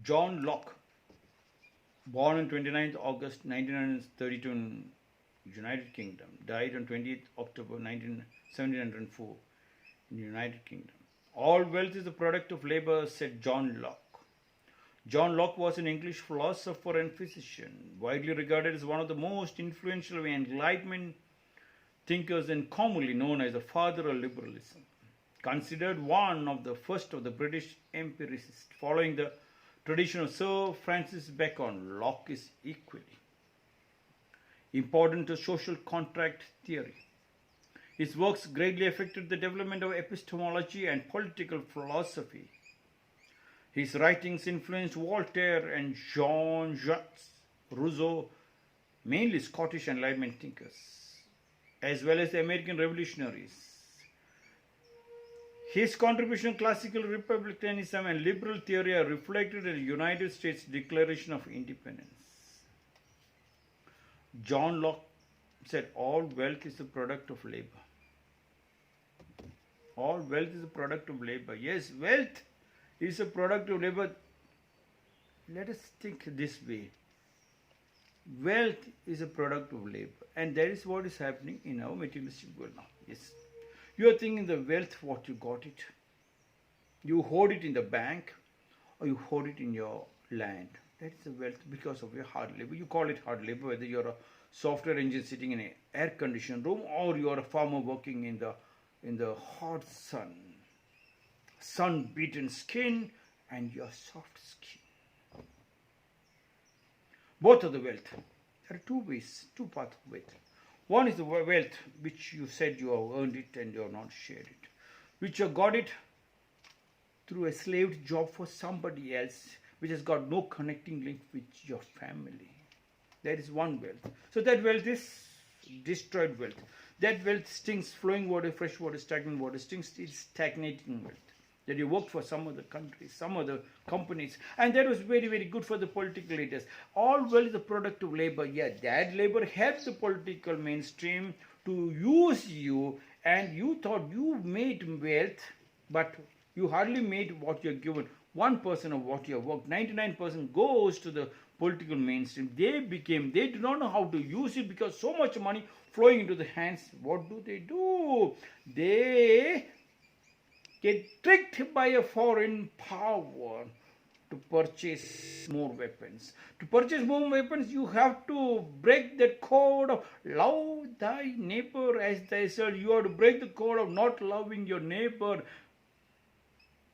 John Locke, born on 29th August 1932 in United Kingdom, died on 20th October 1704 in the United Kingdom. All wealth is a product of labor, said John Locke. John Locke was an English philosopher and physician, widely regarded as one of the most influential Enlightenment thinkers and commonly known as the father of liberalism. Considered one of the first of the British empiricists, following the tradition of Sir Francis Bacon, Locke is equally important to social contract theory. His works greatly affected the development of epistemology and political philosophy. His writings influenced Voltaire and Jean-Jacques Rousseau, mainly Scottish Enlightenment thinkers, as well as the American revolutionaries. His contribution to classical republicanism and liberal theory are reflected in the United States Declaration of Independence. John Locke said, all wealth is the product of labor. All wealth is a product of labor. Yes, wealth is a product of labor. Let us think this way. Wealth is a product of labor, and that is what is happening in our materialistic world now. Yes, you are thinking the wealth, what you got it. You hoard it in the bank, or you hoard it in your land. That is the wealth because of your hard labor. You call it hard labor, whether you are a software engineer sitting in an air-conditioned room, or you are a farmer working in the hot sun-beaten skin, and your soft skin. Both are the wealth. There are two ways, two paths of wealth. One is the wealth which you said you have earned it and you have not shared it, which you got it through a slave job for somebody else, which has got no connecting link with your family. That is one wealth. So that wealth is destroyed wealth. That wealth stinks. Flowing water, fresh water, stagnant water stinks. It's stagnating wealth. That you worked for some other countries, some other companies, and that was very, very good for the political leaders. All wealth is a product of labor. Yeah, that labor helped the political mainstream to use you, and you thought you made wealth, but you hardly made what you're given. 1% of what you have worked, 99% goes to the political mainstream. They do not know how to use it because so much money flowing into the hands. What do? They get tricked by a foreign power to purchase more weapons. To purchase more weapons, you have to break that code of love thy neighbor as thyself. You have to break the code of not loving your neighbor.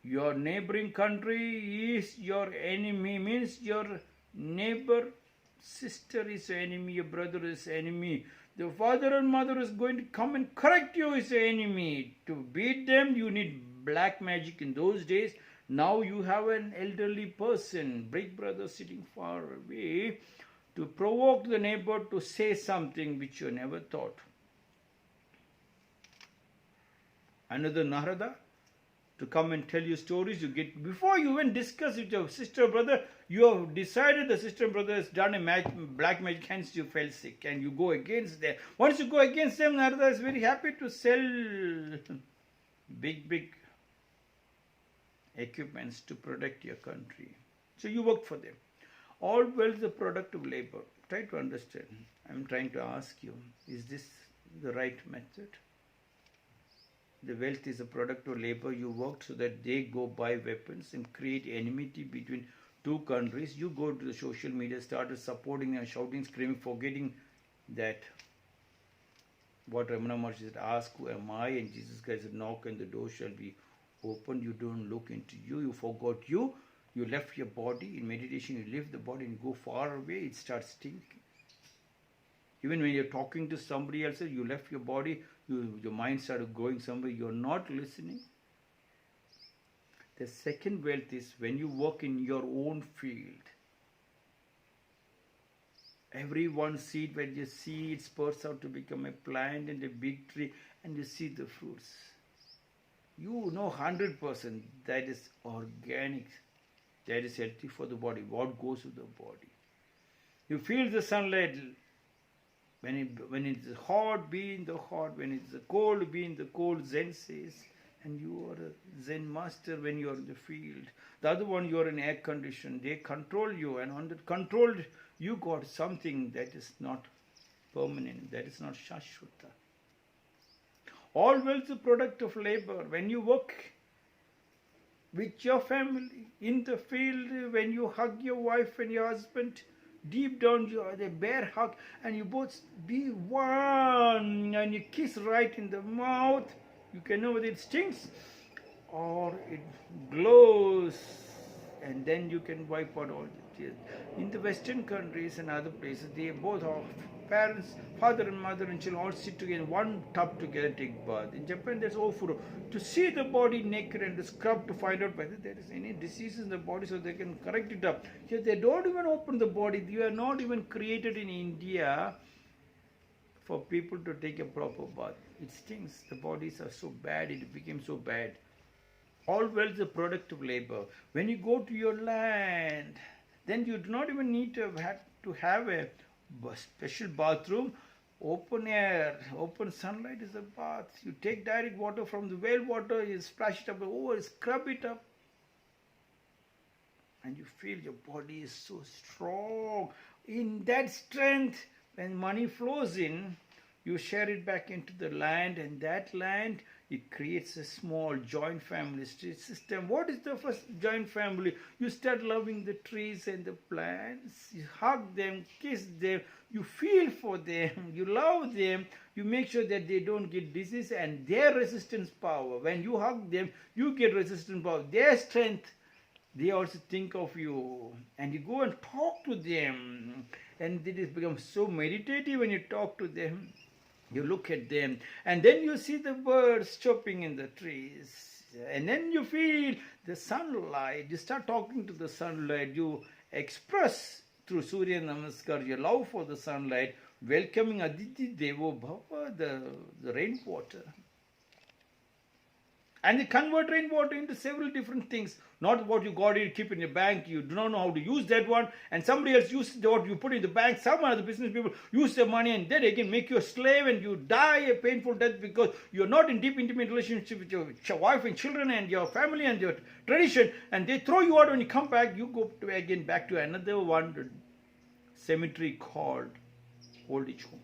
Your neighboring country is your enemy, means your neighbor sister is enemy, your brother is enemy. The father and mother is going to come and correct you is enemy. To beat them, you need black magic in those days. Now you have an elderly person, big brother sitting far away, to provoke the neighbor to say something which you never thought. Another Narada to come and tell you stories. You get, before you even discuss with your sister brother, you have decided the sister brother has done a black magic, hence you fell sick, and you go against them. Once you go against them, Narada is very happy to sell big equipments to protect your country. So you work for them. All wealth is a product of labor. Try to understand. I'm trying to ask you, is this the right method? The wealth is a product of labor. You worked so that they go buy weapons and create enmity between two countries. You go to the social media, started supporting and shouting, screaming, forgetting that what Ramana Maharshi said, ask who am I, and Jesus Christ said, knock and the door shall be opened. You don't look into you. You forgot you. You left your body. In meditation, you leave the body and go far away. It starts stinking. Even when you're talking to somebody else, you left your body, your mind started going somewhere, you're not listening. The second wealth is when you work in your own field. Every one seed, when you see it spurts out to become a plant and a big tree, and you see the fruits. You know 100% that is organic, that is healthy for the body. What goes to the body? You feel the sunlight. When it's hot, be in the hot. When it's cold, be in the cold. Zen says, and you are a Zen master when you are in the field. The other one, you are in air condition. They control you, and on that controlled, you got something that is not permanent, that is not shashwata. All wealth is a product of labor. When you work with your family, in the field, when you hug your wife and your husband, deep down you are the bear hug, and you both be one, and you kiss right in the mouth. You can know whether it stings or it glows, and then you can wipe out all the tears. In the Western countries and other places, they both are parents, father and mother and children all sit together in one tub together, take bath. In Japan, there's ofuro to see the body naked and scrub to find out whether there is any disease in the body, so they can correct it up. Here they don't even open the body. You are not even created in India for people to take a proper bath. It stinks. The bodies are so bad. It became so bad. All wealth is a product of labor. When you go to your land, then you do not even need to have a special bathroom. Open air, open sunlight is a bath. You take direct water from the well water, you splash it up over, scrub it up, and you feel your body is so strong. In that strength, when money flows in, you share it back into the land, and that land, it creates a small joint family system. What is the first joint family? You start loving the trees and the plants. You hug them, kiss them. You feel for them. You love them. You make sure that they don't get disease and their resistance power. When you hug them, you get resistance power. Their strength, they also think of you. And you go and talk to them. And it becomes so meditative when you talk to them. You look at them, and then you see the birds chirping in the trees, and then you feel the sunlight. You start talking to the sunlight. You express through Surya Namaskar your love for the sunlight, welcoming Aditi Devo Bhava, the rainwater. And they convert rainwater into several different things. Not what you got it, keep in your bank. You do not know how to use that one. And somebody else uses what you put in the bank. Some other business people use their money and then again make you a slave and you die a painful death because you're not in deep intimate relationship with your wife and children and your family and your tradition. And they throw you out when you come back. You go again back to another one cemetery called old age home.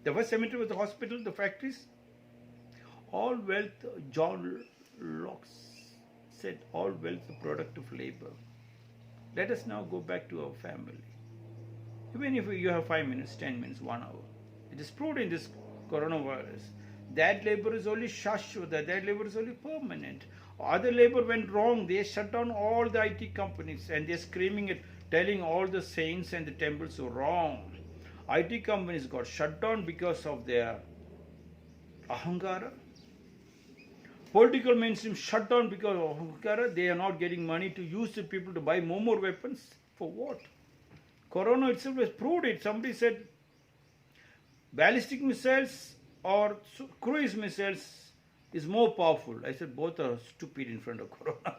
The first cemetery was the hospital, the factories. All wealth, John Locke said, all wealth is a product of labor. Let us now go back to our family. Even if you have 5 minutes, 10 minutes, 1 hour. It is proved in this coronavirus. That labor is only shashwata, that labor is only permanent. Other labor went wrong. They shut down all the IT companies and they're screaming it, telling all the saints and the temples were wrong. IT companies got shut down because of their ahankara. Political mainstream shut down because of ahankara. They are not getting money to use the people to buy more weapons. For what? Corona itself has proved it. Somebody said ballistic missiles or cruise missiles is more powerful. I said both are stupid in front of Corona.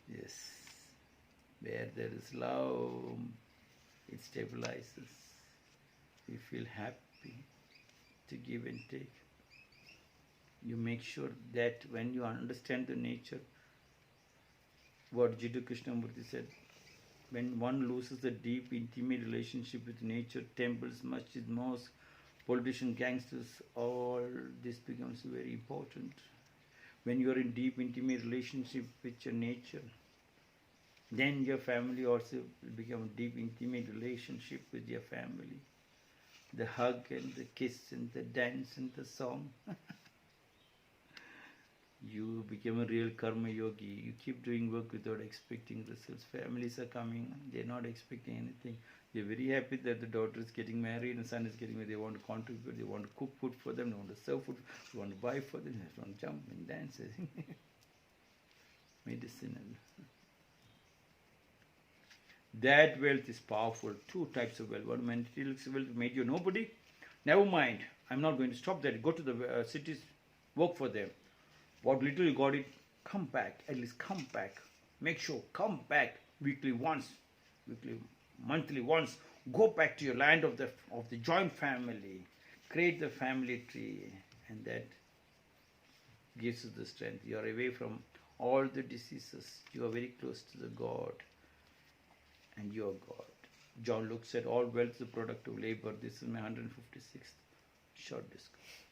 Yes. Where there is love, it stabilizes. We feel happy to give and take. You make sure that when you understand the nature, what Jiddu Krishnamurti said, when one loses the deep, intimate relationship with nature, temples, masjid, mosque, politicians, gangsters, all this becomes very important. When you are in deep, intimate relationship with your nature, then your family also will become a deep, intimate relationship with your family. The hug and the kiss and the dance and the song. You become a real karma yogi. You keep doing work without expecting results. Families are coming. They're not expecting anything. They're very happy that the daughter is getting married and son is getting married. They want to contribute. They want to cook food for them. They want to serve food. They want to buy for them. They want to jump and dance. Medicinal. That wealth is powerful. Two types of wealth. One material wealth made you nobody. Never mind. I'm not going to stop that. Go to the cities. Work for them. What little you got it, come back. At least come back. Make sure, come back weekly once, monthly once. Go back to your land of the joint family. Create the family tree, and that gives us the strength. You are away from all the diseases. You are very close to the God, and you are God. John Lucke said, all wealth is the product of labor. This is my 156th short discourse.